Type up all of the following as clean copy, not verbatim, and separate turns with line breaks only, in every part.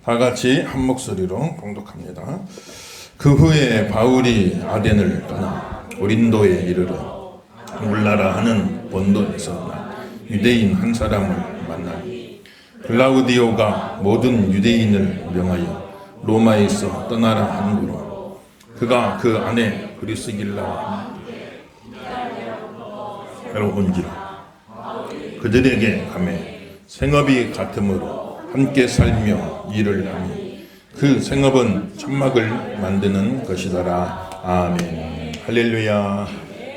다 같이 한 목소리로 봉독합니다. 그 후에 바울이 아덴을 떠나 고린도에 이르러 물라라 하는 본도에서 유대인 한 사람을 만나니 글라우디오가 모든 유대인을 명하여 로마에서 떠나라 하는구로 그가 그 아내 브리스길라와 외로운지라 그들에게 가매 생업이 같으므로 함께 살며 일을 하니 그 생업은 천막을 만드는 것이더라. 아멘. 할렐루야.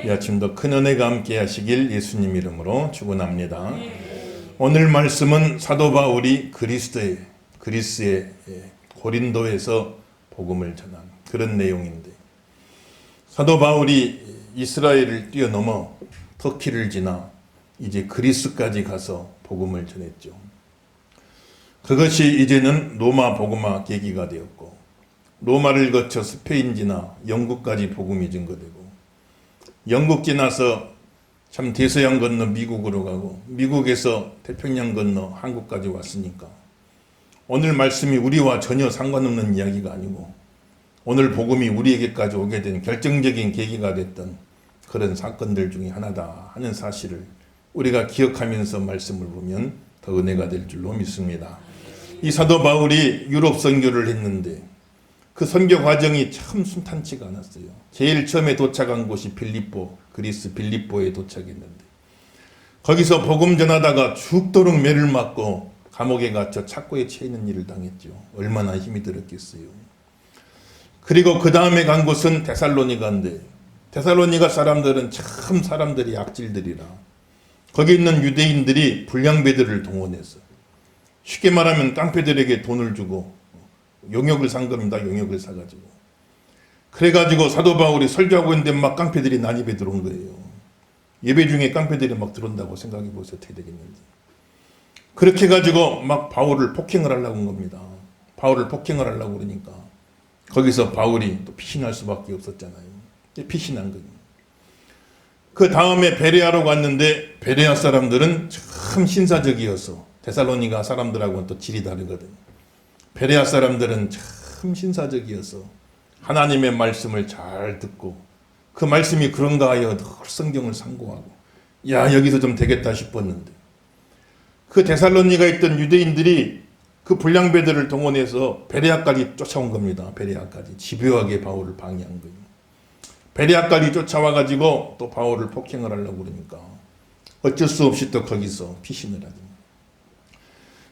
이 아침도 큰 은혜가 함께 하시길 예수님 이름으로 축원합니다. 오늘 말씀은 사도 바울이 그리스의 고린도에서 복음을 전한 그런 내용인데, 사도 바울이 이스라엘을 뛰어넘어 터키를 지나 이제 그리스까지 가서 복음을 전했죠. 그것이 이제는 로마 복음화 계기가 되었고, 로마를 거쳐 스페인 지나 영국까지 복음이 증거되고, 영국 지나서 참 대서양 건너 미국으로 가고, 미국에서 태평양 건너 한국까지 왔으니까 오늘 말씀이 우리와 전혀 상관없는 이야기가 아니고, 오늘 복음이 우리에게까지 오게 된 결정적인 계기가 됐던 그런 사건들 중에 하나다 하는 사실을 우리가 기억하면서 말씀을 보면 더 은혜가 될 줄로 믿습니다. 이 사도 바울이 유럽 선교를 했는데 그 선교 과정이 참 순탄치가 않았어요. 제일 처음에 도착한 곳이 그리스 빌립보에 도착했는데, 거기서 복음 전하다가 죽도록 매를 맞고 감옥에 갇혀 착고에 채이는 일을 당했죠. 얼마나 힘이 들었겠어요. 그리고 그 다음에 간 곳은 데살로니가인데, 데살로니가 사람들은 참 사람들이 악질들이라 거기 있는 유대인들이 불량배들을 동원해서, 쉽게 말하면 깡패들에게 돈을 주고 용역을 산 겁니다. 용역을 사가지고. 그래가지고 사도 바울이 설교하고 있는데 막 깡패들이 난입에 들어온 거예요. 예배 중에 깡패들이 막 들어온다고 생각해 보세요. 어떻게 되겠는지. 그렇게 해가지고 막 바울을 폭행을 하려고 한 겁니다. 바울을 폭행을 하려고 그러니까 거기서 바울이 또 피신할 수밖에 없었잖아요. 피신한 거예요. 그 다음에 베레아로 갔는데 베레아 사람들은 참 신사적이어서, 데살로니가 사람들하고는 또 질이 다르거든. 베레아 사람들은 참 신사적이어서 하나님의 말씀을 잘 듣고, 그 말씀이 그런가 하여 늘 성경을 상고하고, 야 여기서 좀 되겠다 싶었는데, 그 데살로니가 있던 유대인들이 그 불량배들을 동원해서 베레아까지 쫓아온 겁니다. 베레아까지 집요하게 바울을 방해한 거예요. 베레아까지 쫓아와가지고 또 바울을 폭행을 하려고 그러니까 어쩔 수 없이 또 거기서 피신을 하죠.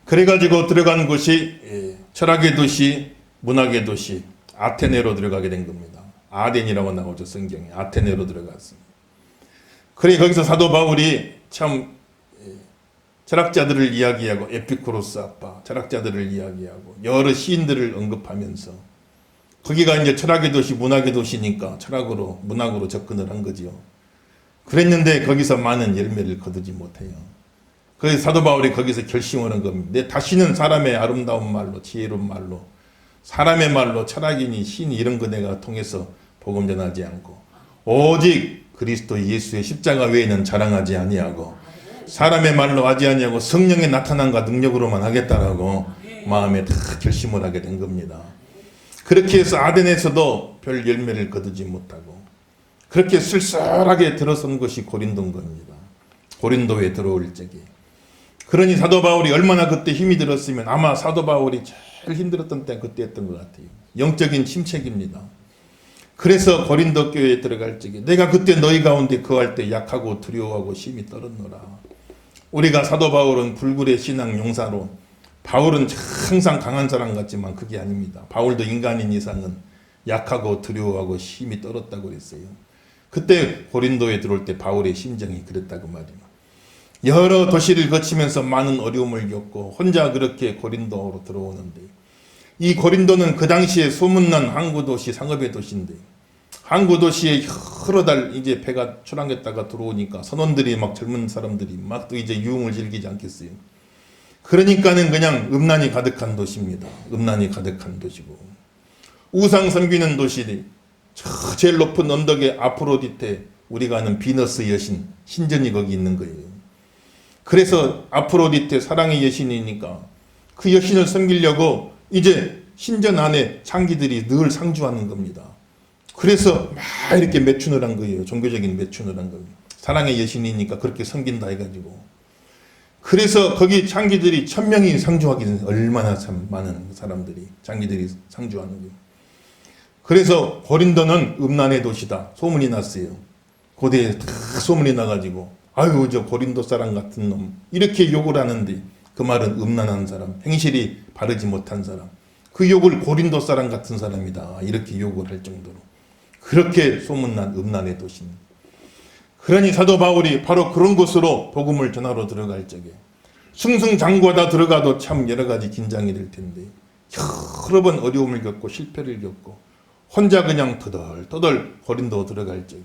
그래가지고 들어간 곳이 철학의 도시, 문학의 도시 아테네로 들어가게 된 겁니다. 아덴이라고 나오죠, 성경에. 아테네로 들어갔습니다. 그래 거기서 사도 바울이 참 철학자들을 이야기하고, 에피쿠로스 아빠 철학자들을 이야기하고 여러 시인들을 언급하면서, 거기가 이제 철학의 도시, 문학의 도시니까 철학으로, 문학으로 접근을 한 거지요. 그랬는데 거기서 많은 열매를 거두지 못해요. 그래서 사도 바울이 거기서 결심을 한 겁니다. 내 다시는 사람의 아름다운 말로, 지혜로운 말로, 사람의 말로, 철학이니 시니 이런 거 내가 통해서 복음 전하지 않고, 오직 그리스도 예수의 십자가 외에는 자랑하지 아니하고, 사람의 말로 하지 아니하고 성령의 나타남과 능력으로만 하겠다라고 마음에 다 결심을 하게 된 겁니다. 그렇게 해서 아덴에서도 별 열매를 거두지 못하고 그렇게 쓸쓸하게 들어선 것이 고린도인 겁니다. 고린도에 들어올 적에. 그러니 사도 바울이 얼마나 그때 힘이 들었으면, 아마 사도 바울이 제일 힘들었던 때 그때였던 것 같아요. 영적인 침체기입니다. 그래서 고린도 교회에 들어갈 적에 내가 그때 너희 가운데 거할 때 약하고 두려워하고 심히 떨었노라. 우리가 사도 바울은 불굴의 신앙 용사로, 바울은 항상 강한 사람 같지만 그게 아닙니다. 바울도 인간인 이상은 약하고 두려워하고 심히 떨었다고 그랬어요. 그때 고린도에 들어올 때 바울의 심정이 그랬다고 말이에요. 여러 도시를 거치면서 많은 어려움을 겪고 혼자 그렇게 고린도로 들어오는데, 이 고린도는 그 당시에 소문난 항구 도시, 상업의 도시인데, 항구 도시에 여러 달 이제 배가 출항했다가 들어오니까 선원들이 막, 젊은 사람들이 막 또 이제 유흥을 즐기지 않겠어요. 그러니까는 그냥 음란이 가득한 도시입니다. 음란이 가득한 도시고, 우상 섬기는 도시들이 제일 높은 언덕에 아프로디테, 우리가 아는 비너스 여신, 신전이 거기 있는 거예요. 그래서 아프로디테, 사랑의 여신이니까 그 여신을 섬기려고 이제 신전 안에 창기들이 늘 상주하는 겁니다. 그래서 막 이렇게 매춘을 한 거예요. 종교적인 매춘을 한 겁니다. 사랑의 여신이니까 그렇게 섬긴다 해가지고. 그래서 거기 창기들이 1000명이 상주하기는 얼마나 참 많은 사람들이 창기들이 상주하는 거예요. 그래서 고린도는 음란의 도시다 소문이 났어요. 고대에 다 소문이 나가지고 아유 저 고린도 사람 같은 놈 이렇게 욕을 하는데 그 말은 음란한 사람, 행실이 바르지 못한 사람, 그 욕을 고린도 사람 같은 사람이다 이렇게 욕을 할 정도로 그렇게 소문난 음란의 도시입니다. 그러니 사도 바울이 바로 그런 곳으로 복음을 전하러 들어갈 적에 승승장구하다 들어가도 참 여러 가지 긴장이 될 텐데 여러 번 어려움을 겪고 실패를 겪고 혼자 그냥 터덜터덜 고린도 들어갈 적에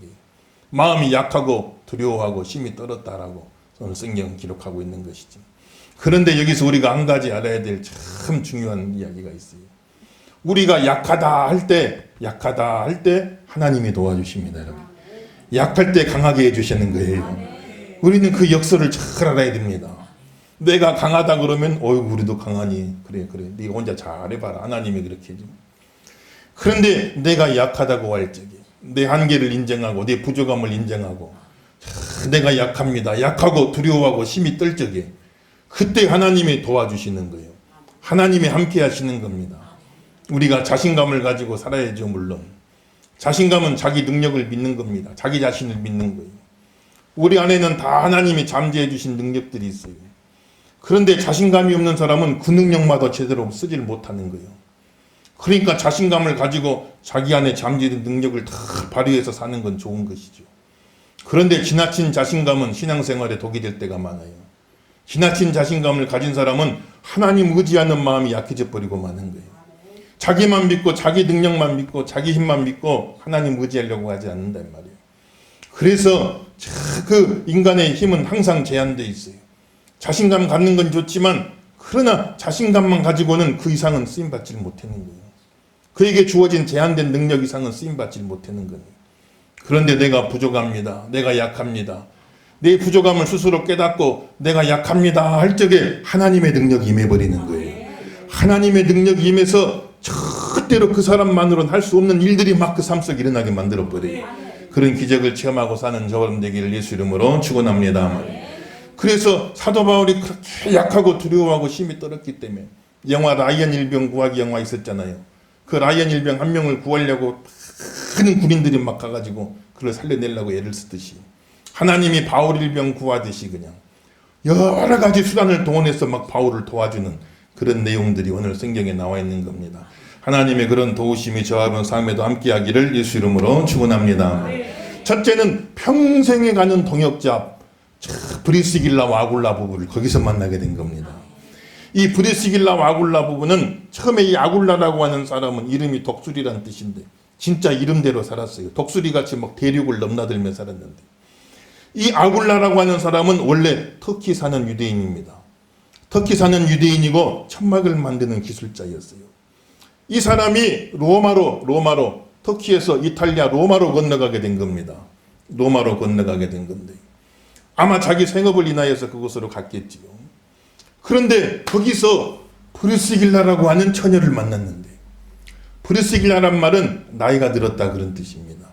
마음이 약하고 두려워하고 심히 떨었다라고 오늘 성경 기록하고 있는 것이죠. 그런데 여기서 우리가 한 가지 알아야 될 참 중요한 이야기가 있어요. 우리가 약하다 할 때 하나님이 도와주십니다. 여러분. 약할 때 강하게 해주시는 거예요. 우리는 그 역설을 잘 알아야 됩니다. 내가 강하다 그러면 우리도 강하니 그래 네가 혼자 잘해봐라. 하나님이 그렇게 해줍니다. 그런데 내가 약하다고 할 적에 내 한계를 인정하고 내 부족함을 인정하고 내가 약합니다. 약하고 두려워하고 심히 떨 적에 그때 하나님이 도와주시는 거예요. 하나님이 함께 하시는 겁니다. 우리가 자신감을 가지고 살아야죠. 물론 자신감은 자기 능력을 믿는 겁니다. 자기 자신을 믿는 거예요. 우리 안에는 다 하나님이 잠재해 주신 능력들이 있어요. 그런데 자신감이 없는 사람은 그 능력마다 제대로 쓰질 못하는 거예요. 그러니까 자신감을 가지고 자기 안에 잠재된 능력을 다 발휘해서 사는 건 좋은 것이죠. 그런데 지나친 자신감은 신앙생활에 독이 될 때가 많아요. 지나친 자신감을 가진 사람은 하나님 의지하는 마음이 약해져 버리고 마는 거예요. 자기만 믿고 자기 능력만 믿고 자기 힘만 믿고 하나님 의지하려고 하지 않는단 말이에요. 그래서 그 인간의 힘은 항상 제한되어 있어요. 자신감 갖는 건 좋지만 그러나 자신감만 가지고는 그 이상은 쓰임받지 못하는 거예요. 그에게 주어진 제한된 능력 이상은 쓰임받지 못하는 거예요. 그런데 내가 부족합니다. 내가 약합니다. 내 부족함을 스스로 깨닫고 내가 약합니다 할 적에 하나님의 능력이 임해버리는 거예요. 하나님의 능력이 임해서 절대로 그 사람만으로는 할 수 없는 일들이 막 그 삶 속에 일어나게 만들어버려요. 그런 기적을 체험하고 사는 저런 되기를 예수 이름으로 축원합니다. 그래서 사도 바울이 그렇게 약하고 두려워하고 심히 떨었기 때문에 영화 라이언 일병 구하기 영화 있었잖아요. 그 라이언 일병 한 명을 구하려고 많은 군인들이 막 가가지고 그걸 살려내려고 애를 쓰듯이 하나님이 바울 일병 구하듯이 그냥 여러 가지 수단을 동원해서 막 바울을 도와주는 그런 내용들이 오늘 성경에 나와 있는 겁니다. 하나님의 그런 도우심이 저와 여러분 삶에도 함께하기를 예수 이름으로 축원합니다. 첫째는 평생에 가는 동역자 브리스길라와 아굴라 부부를 거기서 만나게 된 겁니다. 이 브리스길라와 아굴라 부부는 처음에 이 아굴라라고 하는 사람은 이름이 독수리란 뜻인데 진짜 이름대로 살았어요. 독수리같이 막 대륙을 넘나들며 살았는데 이 아굴라라고 하는 사람은 원래 터키 사는 유대인입니다. 터키 사는 유대인이고 천막을 만드는 기술자였어요. 이 사람이 로마로 터키에서 이탈리아 로마로 건너가게 된 겁니다. 로마로 건너가게 된 건데 아마 자기 생업을 인하여서 그곳으로 갔겠지요. 그런데 거기서 브리스길라라고 하는 처녀를 만났는데 브리스길라란 말은 나이가 들었다 그런 뜻입니다.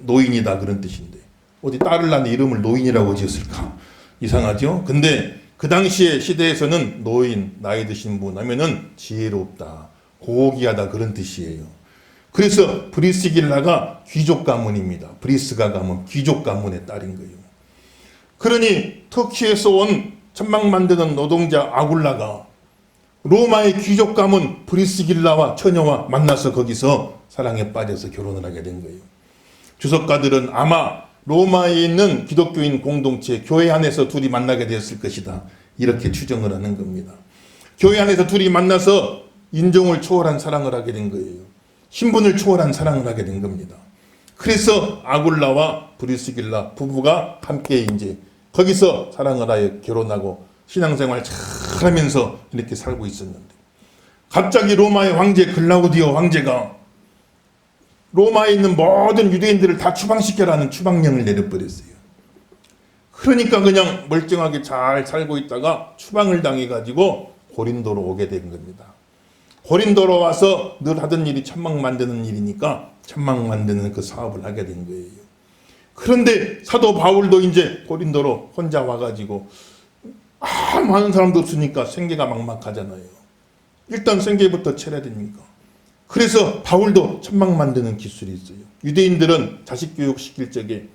노인이다 그런 뜻인데 어디 딸을 낳는 이름을 노인이라고 지었을까? 이상하죠? 근데 그 당시의 시대에서는 노인, 나이 드신 분 하면은 지혜롭다, 고귀하다 그런 뜻이에요. 그래서 브리스길라가 귀족 가문입니다. 브리스가 가문, 귀족 가문의 딸인 거예요. 그러니 터키에서 온 천막 만드는 노동자 아굴라가 로마의 귀족 가문 브리스길라와 처녀와 만나서 거기서 사랑에 빠져서 결혼을 하게 된 거예요. 주석가들은 아마 로마에 있는 기독교인 공동체 교회 안에서 둘이 만나게 되었을 것이다 이렇게 추정을 하는 겁니다. 교회 안에서 둘이 만나서 인종을 초월한 사랑을 하게 된 거예요. 신분을 초월한 사랑을 하게 된 겁니다. 그래서 아굴라와 브리스길라 부부가 함께 이제 거기서 사랑을 하여 결혼하고 신앙생활 잘하면서 이렇게 살고 있었는데 갑자기 로마의 황제 글라우디오 황제가 로마에 있는 모든 유대인들을 다 추방시켜라는 추방령을 내려버렸어요. 그러니까 그냥 멀쩡하게 잘 살고 있다가 추방을 당해가지고 고린도로 오게 된 겁니다. 고린도로 와서 늘 하던 일이 천막 만드는 일이니까 천막 만드는 그 사업을 하게 된 거예요. 그런데 사도 바울도 이제 고린도로 혼자 와가지고 많은 사람도 없으니까 생계가 막막하잖아요. 일단 생계부터 차려야 되니까. 그래서 바울도 천막 만드는 기술이 있어요. 유대인들은 자식 교육 시킬 적에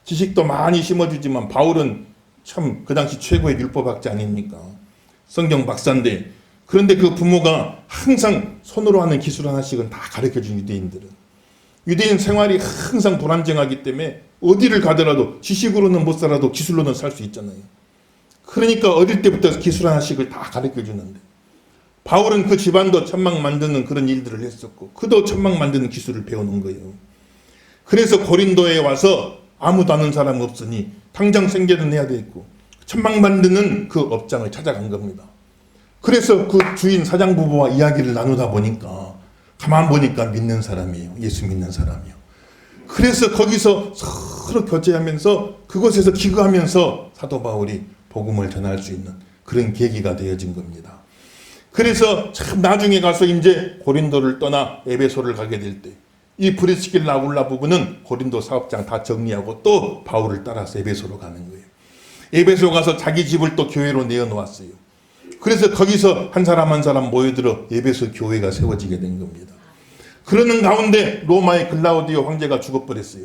지식도 많이 심어주지만 바울은 참 그 당시 최고의 율법학자 아닙니까? 성경 박사인데, 그런데 그 부모가 항상 손으로 하는 기술 하나씩은 다 가르쳐준 유대인들은. 유대인 생활이 항상 불안정하기 때문에 어디를 가더라도 지식으로는 못 살아도 기술로는 살 수 있잖아요. 그러니까 어릴 때부터 기술 하나씩을 다 가르쳐 주는데, 바울은 그 집안도 천막 만드는 그런 일들을 했었고 그도 천막 만드는 기술을 배우는 거예요. 그래서 고린도에 와서 아무도 아는 사람 없으니 당장 생계는 해야 되겠고 천막 만드는 그 업장을 찾아간 겁니다. 그래서 그 주인 사장 부부와 이야기를 나누다 보니까 가만 보니까 믿는 사람이에요. 예수 믿는 사람이요. 그래서 거기서 서로 교제하면서 그곳에서 기거하면서 사도 바울이 복음을 전할 수 있는 그런 계기가 되어진 겁니다. 그래서 참 나중에 가서 이제 고린도를 떠나 에베소를 가게 될 때 이 브리스길라 아굴라 부부는 고린도 사업장 다 정리하고 또 바울을 따라서 에베소로 가는 거예요. 에베소 가서 자기 집을 또 교회로 내어놓았어요. 그래서 거기서 한 사람 한 사람 모여들어 에베소 교회가 세워지게 된 겁니다. 그러는 가운데 로마의 글라우디오 황제가 죽어버렸어요.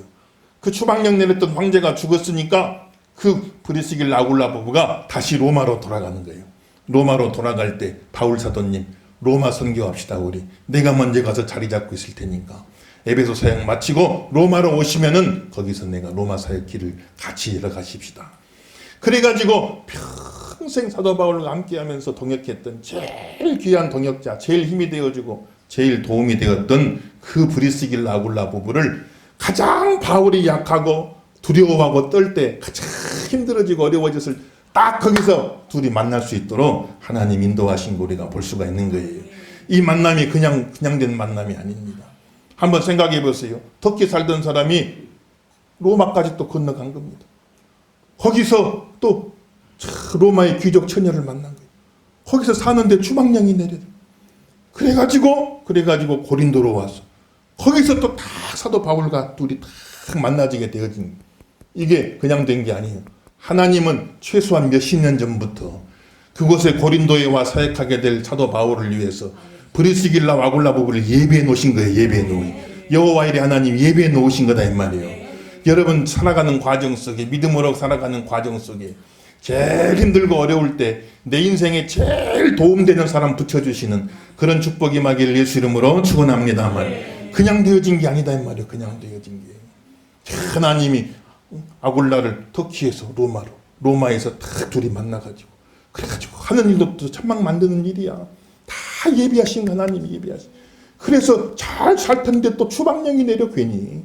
그 추방령 내렸던 황제가 죽었으니까 그 브리스길라 아굴라 부부가 다시 로마로 돌아가는 거예요. 로마로 돌아갈 때 바울 사도님 로마 선교합시다. 우리 내가 먼저 가서 자리 잡고 있을 테니까 에베소 사역 마치고 로마로 오시면은 거기서 내가 로마 사역 길을 같이 열어가십시다. 그래가지고 평생 사도 바울과 함께하면서 동역했던 제일 귀한 동역자, 제일 힘이 되어주고 제일 도움이 되었던 그 브리스길라 아굴라 부부를 가장 바울이 약하고 두려워하고 떨 때 가장 힘들어지고 어려워졌을 딱 거기서 둘이 만날 수 있도록 하나님 인도하신 거 우리가 볼 수가 있는 거예요. 이 만남이 그냥 된 만남이 아닙니다. 한번 생각해 보세요. 터키 살던 사람이 로마까지 또 건너간 겁니다. 거기서 또 로마의 귀족 처녀를 만난 거예요. 거기서 사는데 추방령이 내려요. 그래가지고 고린도로 와서 거기서 또 다 사도 바울과 둘이 딱 만나지게 되어진 거예요. 이게 그냥 된 게 아니에요. 하나님은 최소한 몇십 년 전부터 그곳에 고린도에 와 사역하게 될 사도 바울을 위해서 브리스길라 아굴라 부부를 예배해 놓으신 거예요. 예배해 놓으신. 여호와 일의 하나님 예배해 놓으신 거다 이 말이에요. 여러분 살아가는 과정 속에 믿음으로 살아가는 과정 속에 제일 힘들고 어려울 때 내 인생에 제일 도움되는 사람 붙여주시는 그런 축복이 임하기를 예수 이름으로 축원합니다. 그냥 되어진 게 아니다 이 말이에요. 그냥 되어진 게. 하나님이 아굴라를 터키에서 로마에서 다 둘이 만나가지고 그래가지고 하는 일도 또 천막 만드는 일이야. 다 예비하신 하나님이 예비하신. 그래서 잘 살 텐데 또 추방령이 내려 괜히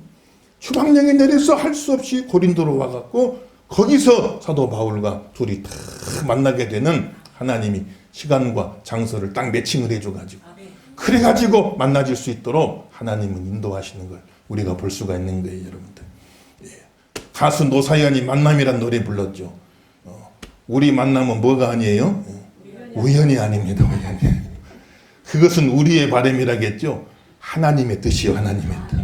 추방령이 내려서 할 수 없이 고린도로 와갖고 거기서 사도 바울과 둘이 다 만나게 되는 하나님이 시간과 장소를 딱 매칭을 해줘가지고 그래가지고 만나질 수 있도록 하나님은 인도하시는 걸 우리가 볼 수가 있는 거예요, 여러분들. 예. 가수 노사연이 만남이란 노래 불렀죠. 우리 만남은 뭐가 아니에요? 우연이 아닙니다. 우연이. 그것은 우리의 바람이라겠죠. 하나님의 뜻이요. 하나님의 뜻.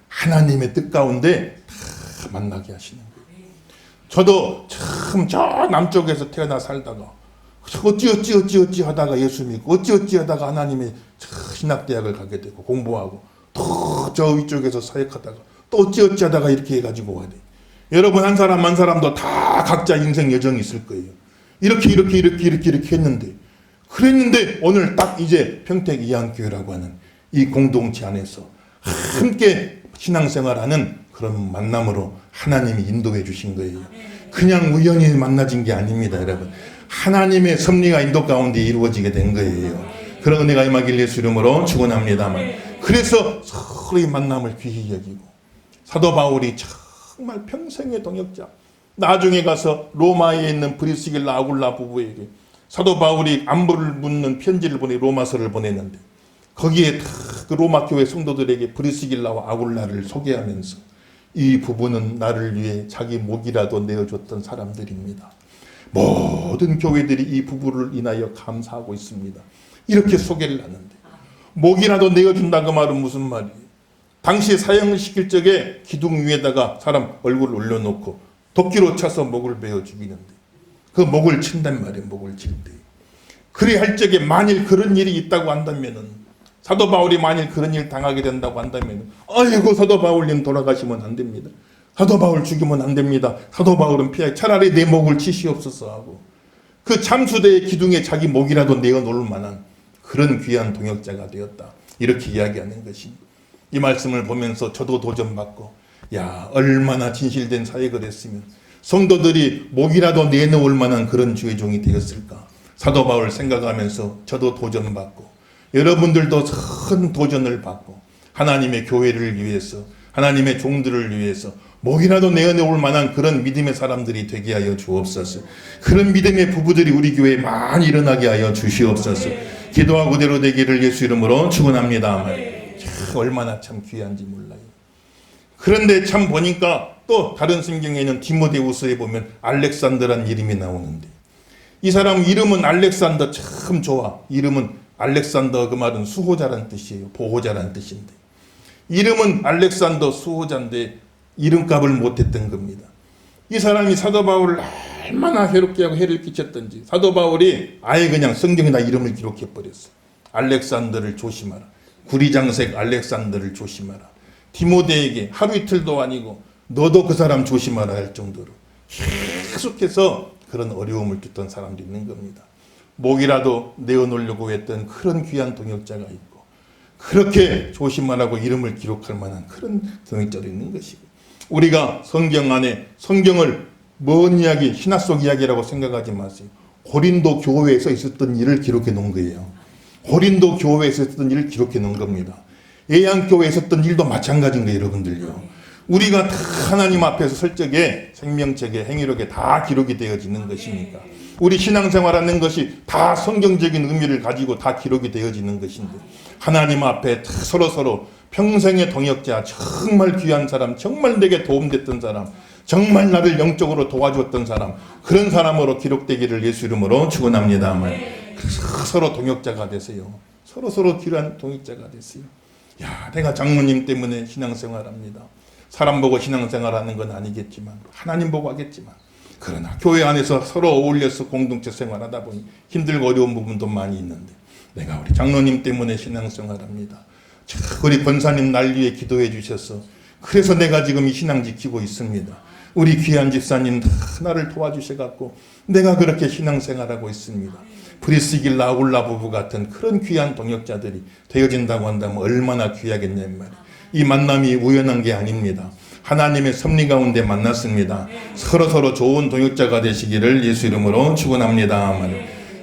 하나님의 뜻 가운데 다 만나게 하시는 거예요. 저도 참 저 남쪽에서 태어나 살다가 어찌 하다가 예수 믿고 어찌 하다가 하나님의 신학대학을 가게 되고 공부하고 또 저 위쪽에서 사역하다가 또 어찌 하다가 이렇게 해가지고 와야 돼. 여러분 한 사람 한 사람도 다 각자 인생 여정이 있을 거예요. 이렇게 했는데 그랬는데 오늘 딱 이제 평택 이한교회라고 하는 이 공동체 안에서 함께 신앙생활하는 그런 만남으로 하나님이 인도해 주신 거예요. 그냥 우연히 만나진 게 아닙니다, 여러분. 하나님의 섭리가 인도 가운데 이루어지게 된 거예요. 그런 은혜가 임하길 예수 이름으로 축원합니다만. 그래서 서로의 만남을 귀히 여기고 사도 바울이 정말 평생의 동역자. 나중에 가서 로마에 있는 브리스길라 아굴라 부부에게 사도 바울이 안부를 묻는 편지를 로마서를 보냈는데 거기에 그 로마 교회 성도들에게 브리스길라와 아굴라를 소개하면서 이 부부는 나를 위해 자기 목이라도 내어줬던 사람들입니다. 모든 교회들이 이 부부를 인하여 감사하고 있습니다. 이렇게 소개를 하는데 목이라도 내어준다 그 말은 무슨 말이에요? 당시 사형시킬 적에 기둥 위에다가 사람 얼굴을 올려놓고 도끼로 차서 목을 베어 죽이는데 그 목을 친단 말이에요. 목을 칠 때. 그래 할 적에 만일 그런 일이 있다고 한다면은 사도 바울이 만일 그런 일 당하게 된다고 한다면 아이고 사도 바울님 돌아가시면 안 됩니다. 사도 바울 죽이면 안 됩니다. 사도 바울은 피해 차라리 내 목을 치시옵소서 하고 그 참수대의 기둥에 자기 목이라도 내어놓을 만한 그런 귀한 동역자가 되었다. 이렇게 이야기하는 것입니다. 이 말씀을 보면서 저도 도전받고 야 얼마나 진실된 사역을 했으면 성도들이 목이라도 내놓을 만한 그런 주의 종이 되었을까. 사도 바울 생각하면서 저도 도전받고 여러분들도 큰 도전을 받고 하나님의 교회를 위해서 하나님의 종들을 위해서 목이라도 내어놓을 만한 그런 믿음의 사람들이 되게 하여 주옵소서. 그런 믿음의 부부들이 우리 교회에 많이 일어나게 하여 주시옵소서. 기도하고 대로 되기를 예수 이름으로 축원합니다. 얼마나 참 귀한지 몰라요. 그런데 참 보니까 또 다른 성경에는 디모데후서에 보면 알렉산더란 이름이 나오는데 이 사람 이름은 알렉산더 참 좋아. 이름은 알렉산더 그 말은 수호자란 뜻이에요. 보호자란 뜻인데 이름은 알렉산더 수호자인데 이름값을 못했던 겁니다. 이 사람이 사도 바울을 얼마나 해롭게 하고 해를 끼쳤던지 사도 바울이 아예 그냥 성경에다 이름을 기록해버렸어. 알렉산더를 조심하라. 구리장색 알렉산더를 조심하라. 디모데에게 하루 이틀도 아니고 너도 그 사람 조심하라 할 정도로 계속해서 그런 어려움을 듣던 사람도 있는 겁니다. 목이라도 내어놓으려고 했던 그런 귀한 동역자가 있고 그렇게 조심하라고 이름을 기록할 만한 그런 동역자도 있는 것이고 우리가 성경 안에 성경을 먼 이야기, 신화 속 이야기라고 생각하지 마세요. 고린도 교회에서 있었던 일을 기록해 놓은 거예요. 고린도 교회에서 있었던 일을 기록해 놓은 겁니다. 예양교회에 있었던 일도 마찬가지인 거예요, 여러분들요. 우리가 다 하나님 앞에서 설 적에 생명책에 행위록에 다 기록이 되어지는 것이니까 우리 신앙생활하는 것이 다 성경적인 의미를 가지고 다 기록이 되어지는 것인데 하나님 앞에 서로 평생의 동역자, 정말 귀한 사람, 정말 내게 도움됐던 사람, 정말 나를 영적으로 도와주었던 사람, 그런 사람으로 기록되기를 예수 이름으로 축원합니다. 서로 동역자가 되세요. 서로 귀한 동역자가 되세요. 야, 내가 장모님 때문에 신앙생활합니다. 사람 보고 신앙생활하는 건 아니겠지만 하나님 보고 하겠지만 그러나 교회 안에서 서로 어울려서 공동체 생활하다 보니 힘들고 어려운 부분도 많이 있는데 내가 우리 장로님 때문에 신앙생활합니다. 우리 권사님 날 위해 기도해 주셔서 그래서 내가 지금 이 신앙 지키고 있습니다. 우리 귀한 집사님 다 나를 도와주셔갖고 내가 그렇게 신앙생활하고 있습니다. 브리스길라 아굴라 부부 같은 그런 귀한 동역자들이 되어진다고 한다면 얼마나 귀하겠냐는 말이에요. 이 만남이 우연한 게 아닙니다. 하나님의 섭리 가운데 만났습니다. 서로 좋은 동역자가 되시기를 예수 이름으로 축원합니다.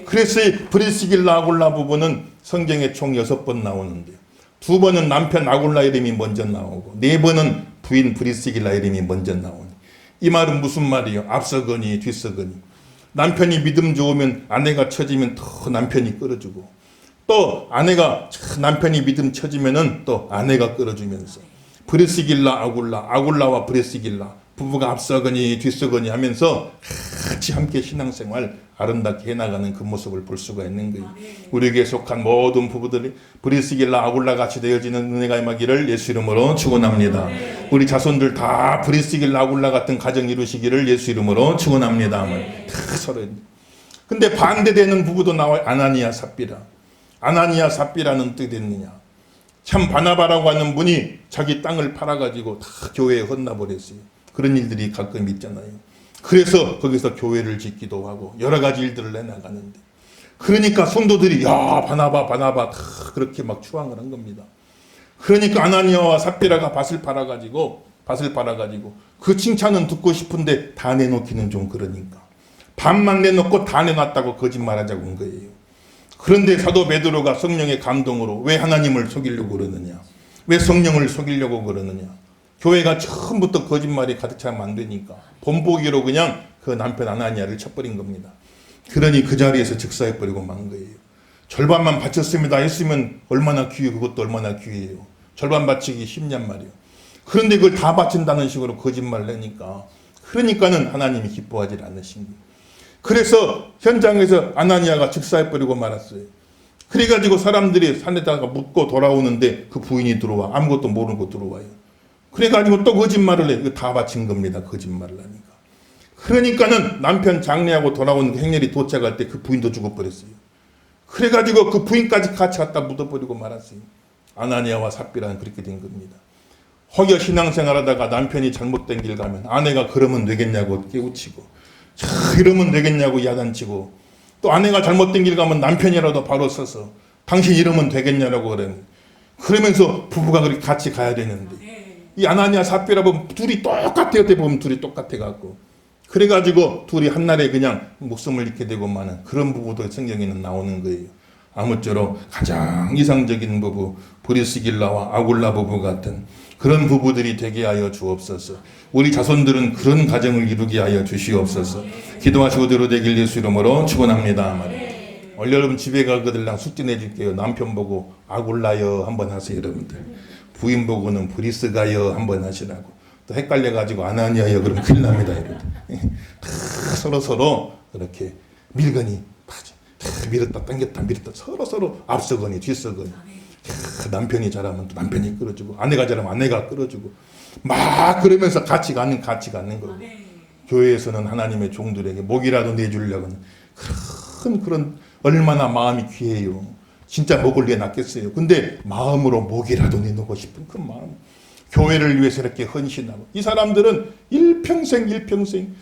그래서 이 브리스길라 아굴라 부부는 성경에 총 6번 나오는데요. 2번은 남편 아굴라 이름이 먼저 나오고 4번은 부인 브리스길라 이름이 먼저 나오니 이 말은 무슨 말이에요? 앞서거니 뒤서거니. 남편이 믿음 좋으면 아내가 처지면 더 남편이 끌어주고 또 아내가 남편이 믿음 처지면은 또 아내가 끌어주면서 브리스길라 아굴라와 브리스길라 부부가 앞서거니 뒤서거니 하면서 같이 함께 신앙생활 아름답게 해나가는 그 모습을 볼 수가 있는 거예요. 우리에게 속한 모든 부부들이 브리스길라 아굴라 같이 되어지는 은혜가 임하기를 예수 이름으로 축원합니다. 우리 자손들 다 브리스길라 아굴라 같은 가정 이루시기를 예수 이름으로 축원합니다. 다 서로. 근데 반대되는 부부도 나와요. 아나니아 삽비라. 아나니아 삽비라는 뜻이 됐느냐. 참 바나바라고 하는 분이 자기 땅을 팔아가지고 다 교회에 헌납버렸어요. 그런 일들이 가끔 있잖아요. 그래서 거기서 교회를 짓기도 하고 여러 가지 일들을 해나가는데 그러니까 성도들이 야 바나바 다 그렇게 막 추앙을 한 겁니다. 그러니까 아나니아와 삽비라가 밭을 팔아가지고 그 칭찬은 듣고 싶은데 다 내놓기는 좀 그러니까 반만 내놓고 다 내놨다고 거짓말하자고 한 거예요. 그런데 사도 베드로가 성령의 감동으로 왜 하나님을 속이려고 그러느냐, 왜 성령을 속이려고 그러느냐, 교회가 처음부터 거짓말이 가득 차면 안 되니까 본보기로 그냥 그 남편 아나니아를 쳐버린 겁니다. 그러니 그 자리에서 즉사해버리고 만 거예요. 절반만 바쳤습니다 했으면 얼마나 귀해요. 그것도 얼마나 귀해요. 절반 바치기 쉽냔 말이에요. 그런데 그걸 다 바친다는 식으로 거짓말을 하니까 그러니까는 하나님이 기뻐하지 않으신 거예요. 그래서 현장에서 아나니아가 즉사해버리고 말았어요. 그래가지고 사람들이 산에다가 묻고 돌아오는데 그 부인이 들어와. 아무것도 모르고 들어와요. 그래가지고 또 거짓말을 해. 이거 다 바친 겁니다. 거짓말을 하니까. 그러니까는 남편 장례하고 돌아오는 그 행렬이 도착할 때 그 부인도 죽어버렸어요. 그래가지고 그 부인까지 같이 갖다 묻어버리고 말았어요. 아나니아와 삽비라는 그렇게 된 겁니다. 혹여 신앙생활하다가 남편이 잘못된 길 가면 아내가 그러면 되겠냐고 깨우치고, 이러면 되겠냐고 야단치고, 또 아내가 잘못된 길 가면 남편이라도 바로 서서 당신 이러면 되겠냐라고 그러면서 부부가 그렇게 같이 가야 되는데, 이 아나니아 삽비라 보면 둘이 똑같아요. 어떻게 보면 둘이 똑같아갖고, 그래가지고 둘이 한날에 그냥 목숨을 잃게 되고 마는 그런 부부도 성경에는 나오는 거예요. 아무쪼록 가장 이상적인 부부, 브리스길라와 아굴라 부부 같은 그런 부부들이 되게 하여 주옵소서. 우리 자손들은 그런 가정을 이루게 하여 주시옵소서. 기도하시고 대로 되길 예수 이름으로 축원합니다. 여러분 집에 가거들랑 숙제 내줄게요. 남편 보고 아굴라여 한번 하세요. 여러분들 부인 보고는 브리스가여 한번 하시라고. 또 헷갈려가지고 아나니아여 그러면 큰일 납니다. 서로 이렇게 밀거니 밀었다 당겼다 밀었다 서로 앞서거니 뒤서거니. 남편이 잘하면 또 남편이 끌어주고, 아내가 잘하면 아내가 끌어주고, 막 그러면서 같이 가는 거예요. 교회에서는 하나님의 종들에게 목이라도 내주려고 그런 얼마나 마음이 귀해요. 진짜 목을 내놨겠어요. 근데 마음으로 목이라도 내놓고 싶은 그 마음, 교회를 위해서 이렇게 헌신하고, 이 사람들은 일평생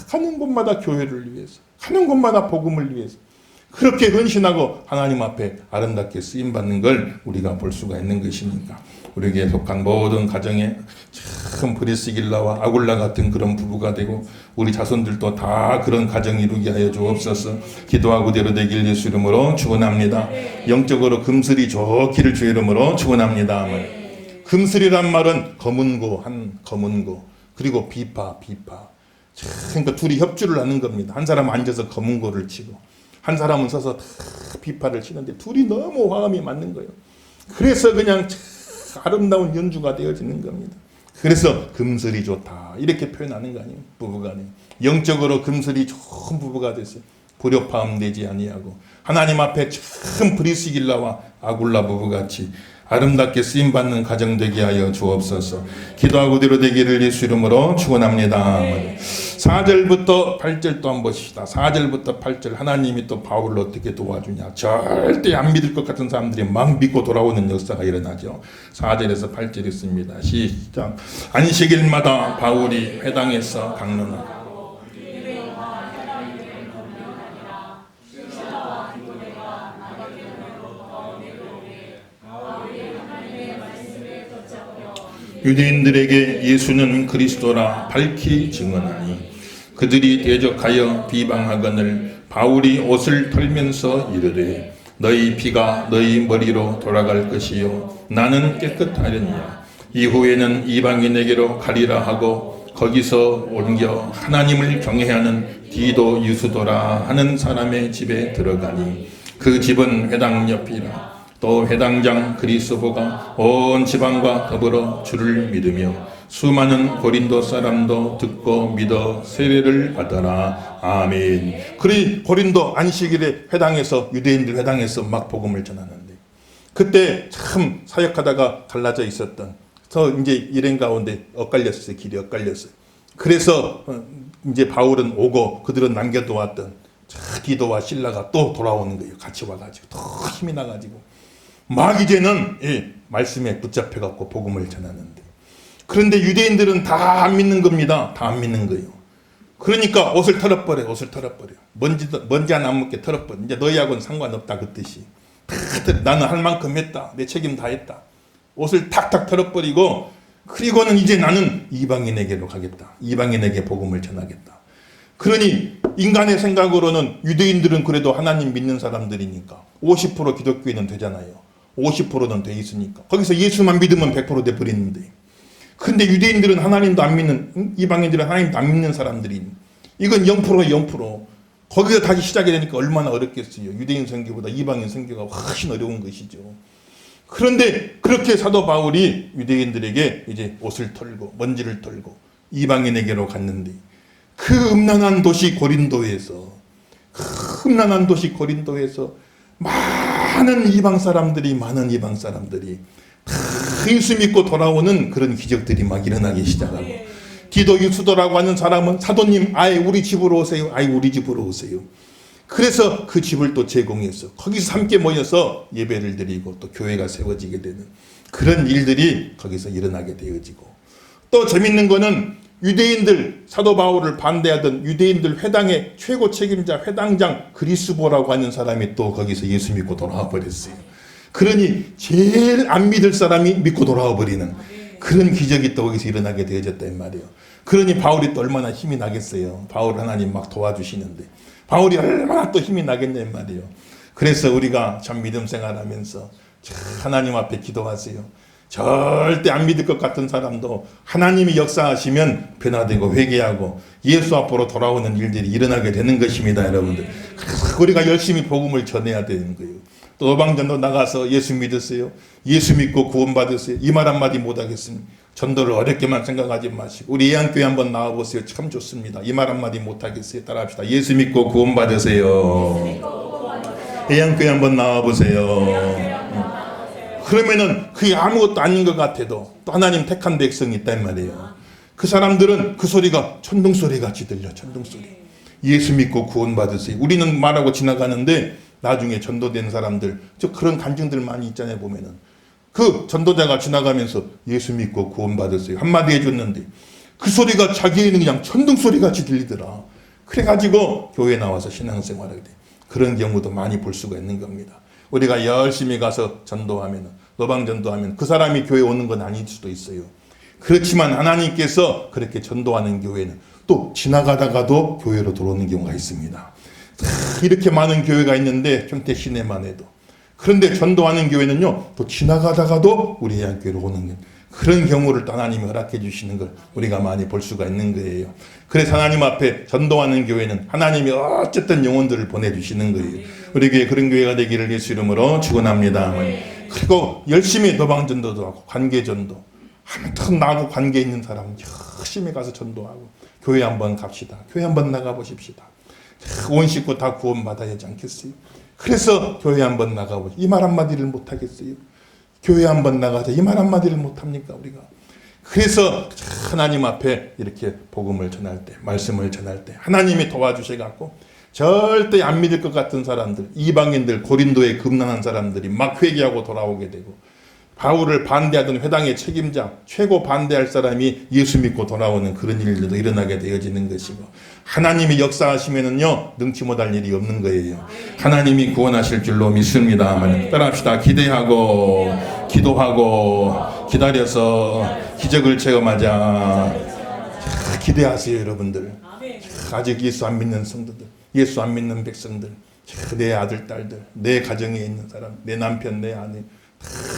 가는 곳마다 교회를 위해서, 가는 곳마다 복음을 위해서 그렇게 헌신하고 하나님 앞에 아름답게 쓰임받는 걸 우리가 볼 수가 있는 것이니까, 우리에게 속한 모든 가정에 참 브리스길라와 아굴라 같은 그런 부부가 되고, 우리 자손들도 다 그런 가정 이루게 하여 주옵소서. 기도하고 대로 되길 예수 이름으로 축원합니다. 영적으로 금슬이 좋기를 주 이름으로 축원합니다. 금슬이란 말은 검은고 그리고 비파. 그러니까 둘이 협주를 하는 겁니다. 한 사람 앉아서 검은고를 치고 한 사람은 서서 다 비파를 치는데 둘이 너무 화음이 맞는 거예요. 그래서 그냥 아름다운 연주가 되어지는 겁니다. 그래서 금슬이 좋다 이렇게 표현하는 거 아니에요. 부부간에 영적으로 금슬이 좋은 부부가 됐어요. 불협화음 되지 아니하고 하나님 앞에 참 브리스길라와 아굴라 부부같이 아름답게 쓰임받는 가정 되게 하여 주옵소서. 기도하고 대로 되기를 예수 이름으로 축원합니다. 4절부터 8절 또 한번 보십시다. 4절부터 8절 하나님이 또 바울을 어떻게 도와주냐. 절대 안 믿을 것 같은 사람들이 막 믿고 돌아오는 역사가 일어나죠. 4절에서 8절 있습니다. 시작. 안식일마다 바울이 회당에서 강론하고 유대인들에게 예수는 그리스도라 밝히 증언하니 그들이 대적하여 비방하거늘 바울이 옷을 털면서 이르되 너희 피가 너희 머리로 돌아갈 것이요 나는 깨끗하려니와 이후에는 이방인에게로 가리라 하고 거기서 옮겨 하나님을 경외하는 디도 유수도라 하는 사람의 집에 들어가니 그 집은 회당 옆이라. 또 회당장 그리스도가 온 지방과 더불어 주를 믿으며 수많은 고린도 사람도 듣고 믿어 세례를 받아라. 아멘. 그리 고린도 안식일에 회당에서 유대인들 회당에서 막 복음을 전하는데 그때 참 사역하다가 갈라져 있었던 저 이제 일행 가운데 엇갈렸어요. 길이 엇갈렸어요. 그래서 이제 바울은 오고 그들은 남겨두었던 디도와 실라가 또 돌아오는 거예요. 같이 와가지고 더 힘이 나가지고 막 이제는 말씀에 붙잡혀갖고 복음을 전하는데 그런데 유대인들은 다 안 믿는 겁니다. 다 안 믿는 거예요. 그러니까 옷을 털어버려. 먼지 하나 안 묻게 털어버려. 이제 너희하고는 상관없다 그 뜻이. 나는 할 만큼 했다. 내 책임 다 했다. 옷을 탁탁 털어버리고 그리고는 이제 나는 이방인에게로 가겠다. 이방인에게 복음을 전하겠다. 그러니 인간의 생각으로는 유대인들은 그래도 하나님 믿는 사람들이니까 50% 기독교인은 되잖아요. 50%는 돼 있으니까 거기서 예수만 믿으면 100% 돼버리는데 근데 유대인들은 하나님도 안 믿는 이방인들은 하나님도 안 믿는 사람들이 이건 0%에 0%. 거기서 다시 시작이 되니까 얼마나 어렵겠어요. 유대인 선교보다 이방인 선교가 훨씬 어려운 것이죠. 그런데 그렇게 사도 바울이 유대인들에게 이제 옷을 털고 먼지를 털고 이방인에게로 갔는데 그 음란한 도시 고린도에서 많은 이방 사람들이 다 예수 믿고 돌아오는 그런 기적들이 막 일어나기 시작하고, 디도 유수도라고 하는 사람은 사도님 아예 우리 집으로 오세요. 아예 우리 집으로 오세요. 그래서 그 집을 또 제공해서 거기서 함께 모여서 예배를 드리고 또 교회가 세워지게 되는 그런 일들이 거기서 일어나게 되어지고, 또 재밌는 거는 유대인들, 사도 바울을 반대하던 유대인들 회당의 최고 책임자 회당장 그리스보라고 하는 사람이 또 거기서 예수 믿고 돌아와 버렸어요. 그러니 제일 안 믿을 사람이 믿고 돌아와 버리는 그런 기적이 또 거기서 일어나게 되어졌단 말이에요. 그러니 바울이 또 얼마나 힘이 나겠어요. 바울 하나님 막 도와주시는데 바울이 얼마나 또 힘이 나겠냔 말이에요. 그래서 우리가 참 믿음 생활하면서 하나님 앞에 기도하세요. 절대 안 믿을 것 같은 사람도 하나님이 역사하시면 변화되고 회개하고 예수 앞으로 돌아오는 일들이 일어나게 되는 것입니다, 여러분들. 그래서 우리가 열심히 복음을 전해야 되는 거예요. 또 어방전도 나가서 예수 믿으세요. 예수 믿고 구원받으세요. 이 말 한마디 못하겠습니다. 전도를 어렵게만 생각하지 마시고 우리 예안교회 한번 나와보세요. 참 좋습니다. 이 말 한마디 못하겠어요. 따라합시다. 예수 믿고 구원받으세요. 예안교회 한번 나와보세요. 그러면은 그게 아무것도 아닌 것 같아도 또 하나님 택한 백성이 있단 말이에요. 그 사람들은 그 소리가 천둥소리 같이 들려. 천둥소리. 예수 믿고 구원받으세요. 우리는 말하고 지나가는데 나중에 전도된 사람들, 저 그런 간증들 많이 있잖아요. 보면은 그 전도자가 지나가면서 예수 믿고 구원받으세요 한마디 해줬는데 그 소리가 자기에는 그냥 천둥소리 같이 들리더라. 그래가지고 교회에 나와서 신앙생활하게 돼. 그런 경우도 많이 볼 수가 있는 겁니다. 우리가 열심히 가서 전도하면, 노방 전도하면 그 사람이 교회에 오는 건 아닐 수도 있어요. 그렇지만 하나님께서 그렇게 전도하는 교회는 또 지나가다가도 교회로 들어오는 경우가 있습니다. 이렇게 많은 교회가 있는데 평택 시내만 해도. 그런데 전도하는 교회는요, 또 지나가다가도 우리 예안교회로 오는 그런 경우를 또 하나님이 허락해 주시는 걸 우리가 많이 볼 수가 있는 거예요. 그래서 하나님 앞에 전도하는 교회는 하나님이 어쨌든 영혼들을 보내주시는 거예요. 우리 교회 그런 교회가 되기를 예수 이름으로 축원합니다. 그리고 열심히 도방전도도 하고 관계전도, 아무튼 나하고 관계 있는 사람은 열심히 가서 전도하고 교회 한번 갑시다. 교회 한번 나가보십시다. 온 식구 다 구원받아야 하지 않겠어요? 그래서 교회 한번 나가보자. 이 말 한마디를 못하겠어요? 교회 한번 나가자. 이 말 한마디를 못합니까 우리가? 그래서 하나님 앞에 이렇게 복음을 전할 때, 말씀을 전할 때 하나님이 도와주셔갖고 절대 안 믿을 것 같은 사람들, 이방인들, 고린도에 금난한 사람들이 막 회개하고 돌아오게 되고, 바울을 반대하던 회당의 책임자, 최고 반대할 사람이 예수 믿고 돌아오는 그런 일들도 일어나게 되어지는 것이고, 하나님이 역사하시면은요 능치 못할 일이 없는 거예요. 하나님이 구원하실 줄로 믿습니다. 따라합시다. 기대하고 기도하고 기다려서 기적을 체험하자. 기대하세요, 여러분들. 아직 예수 안 믿는 성도들, 예수 안 믿는 백성들, 내 아들, 딸들, 내 가정에 있는 사람, 내 남편, 내 아내,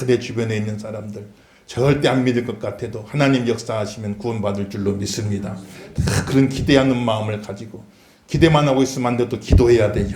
내 주변에 있는 사람들 절대 안 믿을 것 같아도 하나님 역사하시면 구원받을 줄로 믿습니다. 그런 기대하는 마음을 가지고, 기대만 하고 있으면 안 돼. 또 기도해야 돼.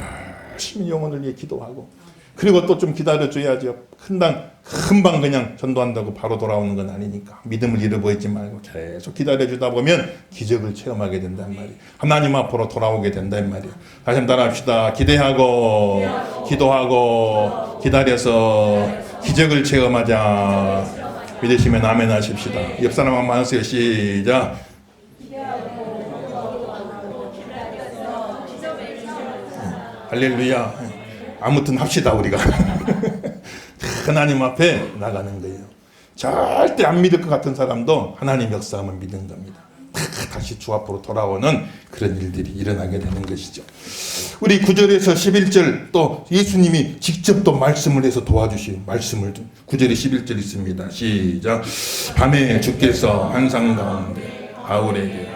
열심히 영혼을 위해 기도하고, 그리고 또 좀 기다려줘야죠. 금방 그냥 전도한다고 바로 돌아오는 건 아니니까 믿음을 잃어버리지 말고 계속 기다려주다 보면 기적을 체험하게 된단 말이에요. 하나님 앞으로 돌아오게 된단 말이에요. 다시 한번 따라합시다. 기대하고 기도하고 기다려서 기적을 체험하자. 믿으시면 아멘 하십시다. 옆 사람 한번 하세요. 시작. 할렐루야. 아무튼 합시다 우리가. 하나님 앞에 나가는 거예요. 절대 안 믿을 것 같은 사람도 하나님 역사하면 믿는 겁니다. 다시 주 앞으로 돌아오는 그런 일들이 일어나게 되는 것이죠. 우리 9절에서 11절 또 예수님이 직접 또 말씀을 해서 도와주신 말씀을 9절에 11절 있습니다. 시작. 밤에 주께서 환상 가운데 바울에게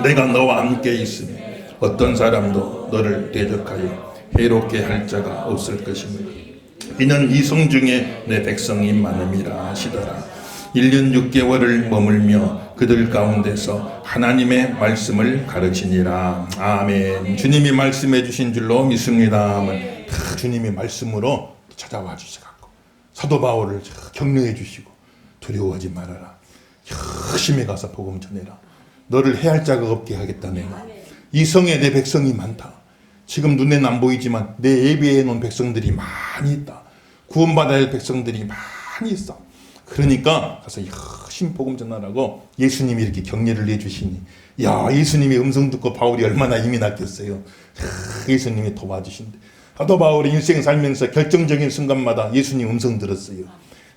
내가 너와 함께 있으니 어떤 사람도 너를 대적하여 해롭게 할 자가 없을 것이므로 이는 이성 중에 내 백성이 많음이라 하시더라. 1년 6개월을 머물며 그들 가운데서 하나님의 말씀을 가르치니라. 아멘. 주님이 말씀해 주신 줄로 믿습니다. 다 주님이 말씀으로 찾아와 주셔서 사도 바울을 격려해 주시고, 두려워하지 말아라. 열심히 가서 복음 전해라. 너를 해할 자가 없게 하겠다. 내가 이 성에 내 백성이 많다. 지금 눈에는 안 보이지만 내 예비해 놓은 백성들이 많이 있다. 구원받아야 할 백성들이 많이 있어. 그러니까 가서 열심히 복음 전하라고 예수님이 이렇게 격려를 해주시니, 야, 예수님의 음성 듣고 바울이 얼마나 힘이 났겠어요. 예수님이 도와주신대. 사도 바울이 인생 살면서 결정적인 순간마다 예수님 음성 들었어요.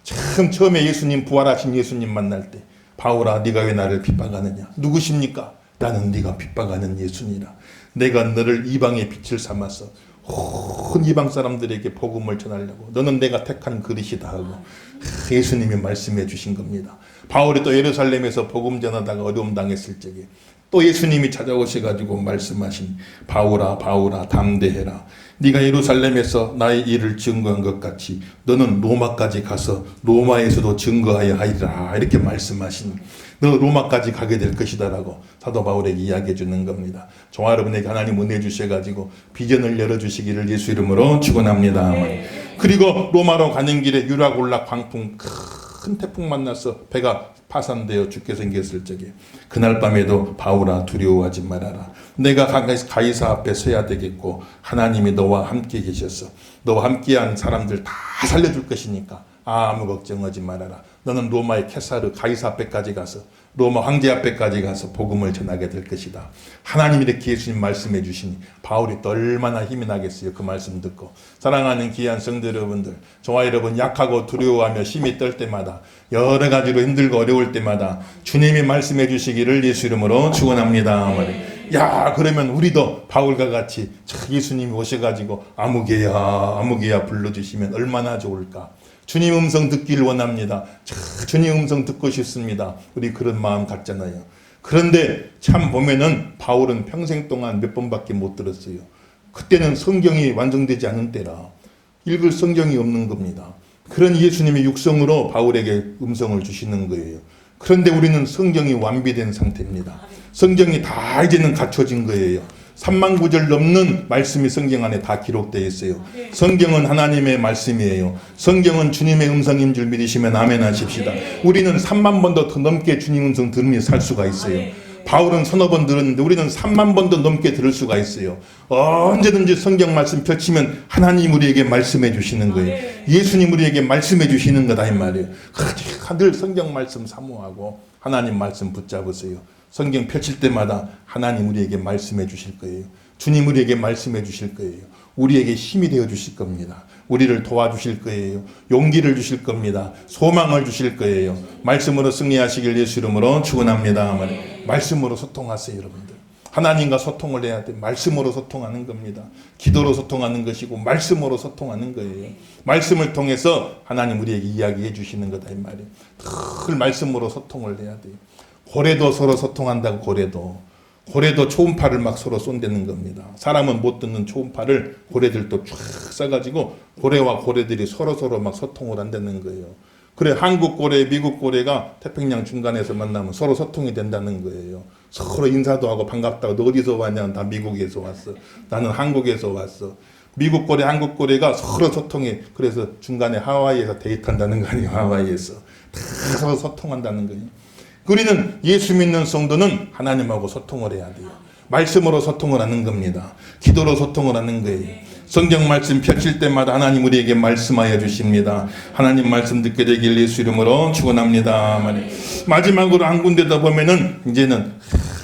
참 처음에 예수님, 부활하신 예수님 만날 때, 바울아, 네가 왜 나를 핍박하느냐? 누구십니까? 나는 네가 핍박하는 예수니라. 내가 너를 이방의 빛을 삼아서 온 이방 사람들에게 복음을 전하려고, 너는 내가 택한 그릇이다 하고 예수님이 말씀해 주신 겁니다. 바울이 또 예루살렘에서 복음 전하다가 어려움 당했을 적에 또 예수님이 찾아오셔가지고 말씀하신, 바울아 바울아 담대해라. 네가 예루살렘에서 나의 일을 증거한 것 같이 너는 로마까지 가서 로마에서도 증거하여 하리라. 이렇게 말씀하신, 너 로마까지 가게 될 것이다 라고 사도 바울에게 이야기해 주는 겁니다. 저와 여러분에게 하나님 은혜 주셔가지고 비전을 열어주시기를 예수 이름으로 축원합니다. 그리고 로마로 가는 길에 유락올락 광풍, 큰 태풍 만나서 배가 파산되어 죽게 생겼을 적에 그날 밤에도 바울아 두려워하지 말아라. 내가 가이사 앞에 서야 되겠고 하나님이 너와 함께 계셔서 너와 함께한 사람들 다 살려줄 것이니까 아무 걱정하지 말아라. 너는 로마의 케사르 가이사 앞에까지 가서 로마 황제 앞에까지 가서 복음을 전하게 될 것이다. 하나님이 이렇게 예수님 말씀해 주시니 바울이 또 얼마나 힘이 나겠어요. 그 말씀 듣고. 사랑하는 귀한 성도 여러분들, 저와 여러분 약하고 두려워하며 심히 떨 때마다, 여러 가지로 힘들고 어려울 때마다 주님이 말씀해 주시기를 예수 이름으로 축원합니다. 야, 그러면 우리도 바울과 같이 예수님이 오셔가지고 아무개야 불러주시면 얼마나 좋을까. 주님 음성 듣기를 원합니다. 주님 음성 듣고 싶습니다. 우리 그런 마음 갖잖아요. 그런데 참 보면은 바울은 평생 동안 몇 번밖에 못 들었어요. 그때는 성경이 완성되지 않은 때라 읽을 성경이 없는 겁니다. 그런 예수님의 육성으로 바울에게 음성을 주시는 거예요. 그런데 우리는 성경이 완비된 상태입니다. 성경이 다 이제는 갖춰진 거예요. 3만 구절 넘는 말씀이 성경 안에 다 기록되어 있어요. 성경은 하나님의 말씀이에요. 성경은 주님의 음성인 줄 믿으시면 아멘 하십시다. 우리는 3만 번도 더 넘게 주님 음성 들으며 살 수가 있어요. 바울은 서너 번 들었는데 우리는 3만 번도 넘게 들을 수가 있어요. 언제든지 성경 말씀 펼치면 하나님 우리에게 말씀해 주시는 거예요. 예수님 우리에게 말씀해 주시는 거다 이 말이에요. 늘 성경 말씀 사모하고 하나님 말씀 붙잡으세요. 성경 펼칠 때마다 하나님 우리에게 말씀해 주실 거예요. 주님 우리에게 말씀해 주실 거예요. 우리에게 힘이 되어 주실 겁니다. 우리를 도와주실 거예요. 용기를 주실 겁니다. 소망을 주실 거예요. 말씀으로 승리하시길 예수 이름으로 축원합니다. 말씀으로 소통하세요, 여러분들. 하나님과 소통을 해야 돼. 말씀으로 소통하는 겁니다. 기도로 소통하는 것이고 말씀으로 소통하는 거예요. 말씀을 통해서 하나님 우리에게 이야기해 주시는 거다 이 말이에요. 늘 말씀으로 소통을 해야 돼요. 고래도 서로 소통한다고. 고래도 초음파를 막 서로 쏜다는 겁니다. 사람은 못 듣는 초음파를 고래들도 쫙 쏴가지고 고래와 고래들이 서로 막 소통을 한다는 거예요. 그래, 한국 고래, 미국 고래가 태평양 중간에서 만나면 서로 소통이 된다는 거예요. 서로 인사도 하고 반갑다고. 너 어디서 왔냐? 나 미국에서 왔어. 나는 한국에서 왔어. 미국 고래, 한국 고래가 서로 소통해. 그래서 중간에 하와이에서 데이트한다는 거 아니에요. 하와이에서 다 서로 소통한다는 거예요. 우리는 예수 믿는 성도는 하나님하고 소통을 해야 돼요. 말씀으로 소통을 하는 겁니다. 기도로 소통을 하는 거예요. 성경 말씀 펼칠 때마다 하나님 우리에게 말씀하여 주십니다. 하나님 말씀 듣게 되길 예수 이름으로 축원합니다. 마지막으로 한 군데다 보면은 이제는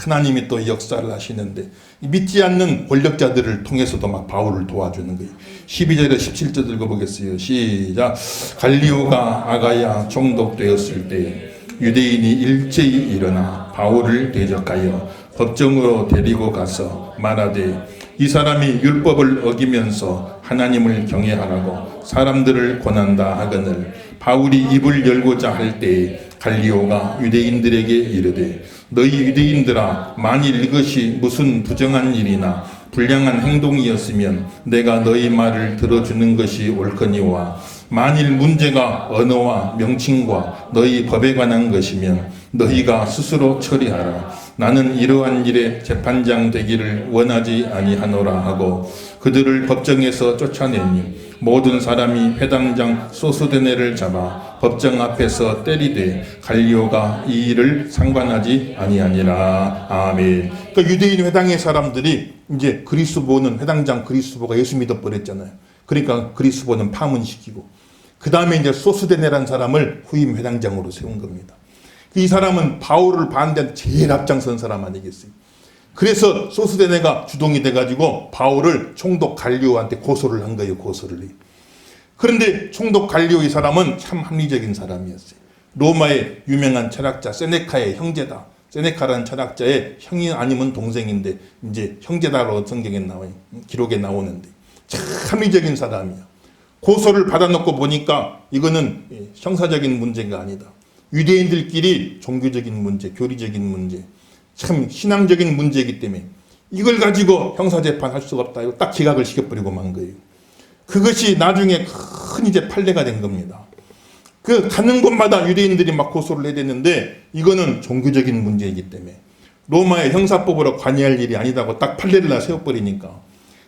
하나님이 또 역사를 하시는데 믿지 않는 권력자들을 통해서도 막 바울을 도와주는 거예요. 12절에 17절 읽어보겠어요. 시작. 갈리오가 아가야 총독되었을 때 유대인이 일제히 일어나 바울을 대적하여 법정으로 데리고 가서 말하되 이 사람이 율법을 어기면서 하나님을 경외하라고 사람들을 권한다 하거늘 바울이 입을 열고자 할 때에 갈리오가 유대인들에게 이르되 너희 유대인들아 만일 이것이 무슨 부정한 일이나 불량한 행동이었으면 내가 너희 말을 들어주는 것이 옳거니와 만일 문제가 언어와 명칭과 너희 법에 관한 것이면 너희가 스스로 처리하라. 나는 이러한 일에 재판장 되기를 원하지 아니하노라 하고 그들을 법정에서 쫓아내니 모든 사람이 회당장 소스데네를 잡아 법정 앞에서 때리되 갈리오가 이 일을 상관하지 아니하니라. 아멘. 그러니까 유대인 회당의 사람들이 이제 그리스도는 회당장 그리스도가 예수 믿어버렸잖아요. 그러니까 그리스도는 파문시키고 그 다음에 이제 소스데네라는 사람을 후임 회당장으로 세운 겁니다. 이 사람은 바울을 반대한 제일 앞장선 사람 아니겠어요. 그래서 소스데네가 주동이 돼가지고 바울을 총독 갈리오한테 고소를 한 거예요. 고소를. 그런데 총독 갈리오 이 사람은 참 합리적인 사람이었어요. 로마의 유명한 철학자 세네카의 형제다. 세네카라는 철학자의 형이 아니면 동생인데 이제 형제다로 성경에 나와요. 기록에 나오는데 참 합리적인 사람이야. 고소를 받아놓고 보니까 이거는 형사적인 문제가 아니다. 유대인들끼리 종교적인 문제, 교리적인 문제, 참 신앙적인 문제이기 때문에 이걸 가지고 형사재판할 수가 없다. 이거 딱 기각을 시켜버리고 만 거예요. 그것이 나중에 큰 이제 판례가 된 겁니다. 그 가는 곳마다 유대인들이 막 고소를 해야 되는데 이거는 종교적인 문제이기 때문에 로마의 형사법으로 관여할 일이 아니다고 딱 판례를 세워버리니까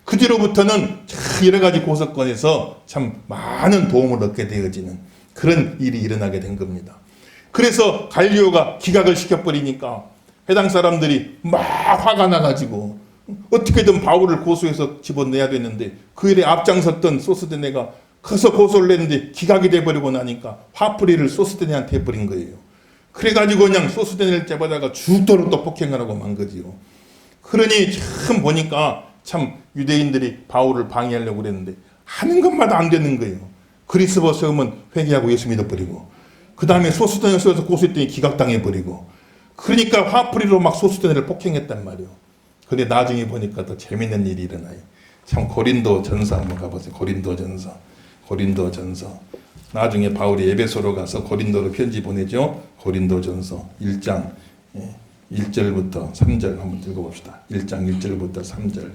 그 뒤로부터는 여러 가지 고소건에서 참 많은 도움을 얻게 되어지는 그런 일이 일어나게 된 겁니다. 그래서 갈리오가 기각을 시켜버리니까 해당 사람들이 막 화가 나가지고 어떻게든 바울을 고소해서 집어내야 되는데 그 일에 앞장섰던 소스데네가 커서 고소를 했는데 기각이 돼버리고 나니까 화풀이를 소스데네한테 해버린 거예요. 그래가지고 그냥 소스데네를 잡아다가 죽도록 또 폭행을 하고 만 거지요. 그러니 참 보니까 참 유대인들이 바울을 방해하려고 그랬는데 하는 것마다 안 되는 거예요. 그리스도 세우면 회개하고 예수 믿어버리고 그 다음에 소스데네 세워서 고소했더니 기각당해버리고 그러니까 화풀이로 막 소스데네를 폭행했단 말이에요. 근데 나중에 보니까 더 재밌는 일이 일어나요. 참 고린도 전서 한번 가보세요. 고린도 전서. 나중에 바울이 에베소로 가서 고린도로 편지 보내죠. 고린도 전서 1장 1절부터 3절 한번 읽어봅시다. 1장 1절부터 3절.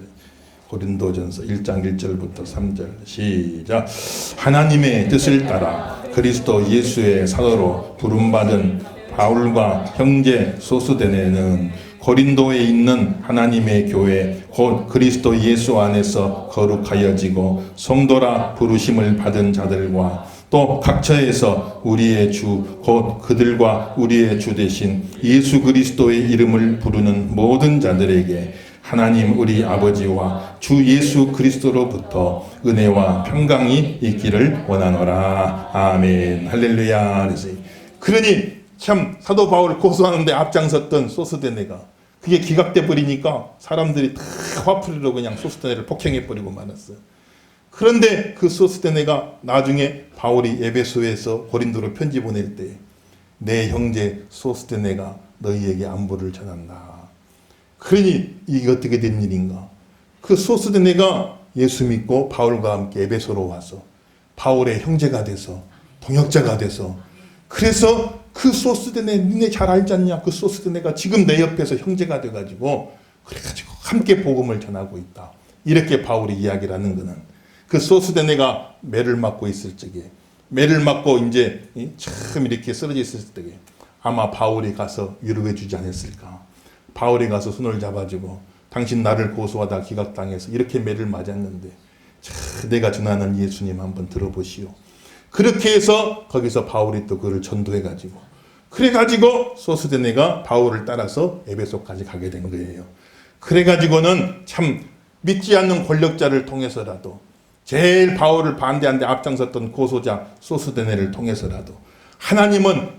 고린도 전서 1장 1절부터 3절 시작. 하나님의 뜻을 따라 그리스도 예수의 사도로 부름받은 바울과 형제 소스데네는 고린도에 있는 하나님의 교회 곧 그리스도 예수 안에서 거룩하여지고 성도라 부르심을 받은 자들과 또 각처에서 우리의 주 곧 그들과 우리의 주 되신 예수 그리스도의 이름을 부르는 모든 자들에게 하나님 우리 아버지와 주 예수 그리스도로부터 은혜와 평강이 있기를 원하노라. 아멘. 할렐루야. 그러니 참 사도 바울을 고소하는데 앞장섰던 소스데네가 그게 기각돼 버리니까 사람들이 다 화풀이로 그냥 소스데네를 폭행해 버리고 말았어요. 그런데 그 소스데네가 나중에 바울이 에베소에서 고린도로 편지 보낼 때 내 형제 소스데네가 너희에게 안부를 전한다. 그러니 이게 어떻게 된 일인가? 그 소스데네가 예수 믿고 바울과 함께 에베소로 와서 바울의 형제가 돼서 동역자가 돼서 그래서 그 소스데네 니네 잘 알지 않냐? 그 소스데네가 지금 내 옆에서 형제가 돼가지고 그래가지고 함께 복음을 전하고 있다. 이렇게 바울이 이야기를 하는 거는 그 소스데네가 매를 맞고 있을 적에 매를 맞고 이제 참 이렇게 쓰러져 있을 적에 아마 바울이 가서 위로해 주지 않았을까? 바울이 가서 손을 잡아주고 당신 나를 고소하다 기각당해서 이렇게 매를 맞았는데 내가 전하는 예수님 한번 들어보시오. 그렇게 해서 거기서 바울이 또 그를 전도해가지고 그래가지고 소스데네가 바울을 따라서 에베소까지 가게 된 거예요. 그래가지고는 참 믿지 않는 권력자를 통해서라도 제일 바울을 반대하는데 앞장섰던 고소자 소스데네를 통해서라도 하나님은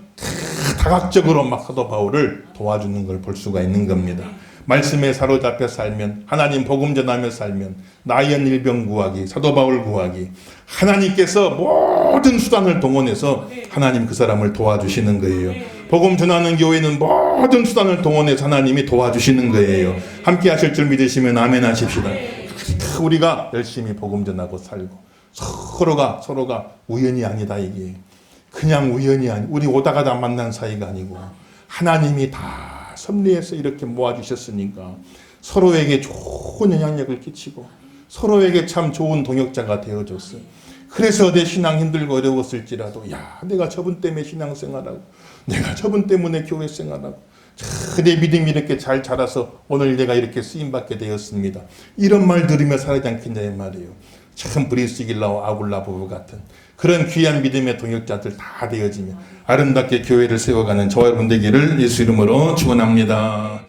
다각적으로 막 사도 바울을 도와주는 걸 볼 수가 있는 겁니다. 말씀에 사로잡혀 살면 하나님 복음 전하며 살면 나연 일병 구하기 사도 바울 구하기 하나님께서 모든 수단을 동원해서 하나님 그 사람을 도와주시는 거예요. 복음 전하는 교회는 모든 수단을 동원해서 하나님이 도와주시는 거예요. 함께 하실 줄 믿으시면 아멘 하십시다. 우리가 열심히 복음 전하고 살고 서로가 우연이 아니다. 이게 그냥 우연이 아니 우리 오다가다 만난 사이가 아니고 하나님이 다 섭리해서 이렇게 모아주셨으니까 서로에게 좋은 영향력을 끼치고 서로에게 참 좋은 동역자가 되어줬어요. 그래서 내 신앙 힘들고 어려웠을지라도 야 내가 저분 때문에 신앙생활하고 내가 저분 때문에 교회생활하고 내 믿음이 이렇게 잘 자라서 오늘 내가 이렇게 쓰임받게 되었습니다. 이런 말 들으며 살아야 않겠냐 이 말이에요. 참 브리스길라와 아굴라 부부 같은 그런 귀한 믿음의 동역자들 다 되어지며 아름답게 교회를 세워가는 저와 여러분 되기를 예수 이름으로 축원합니다.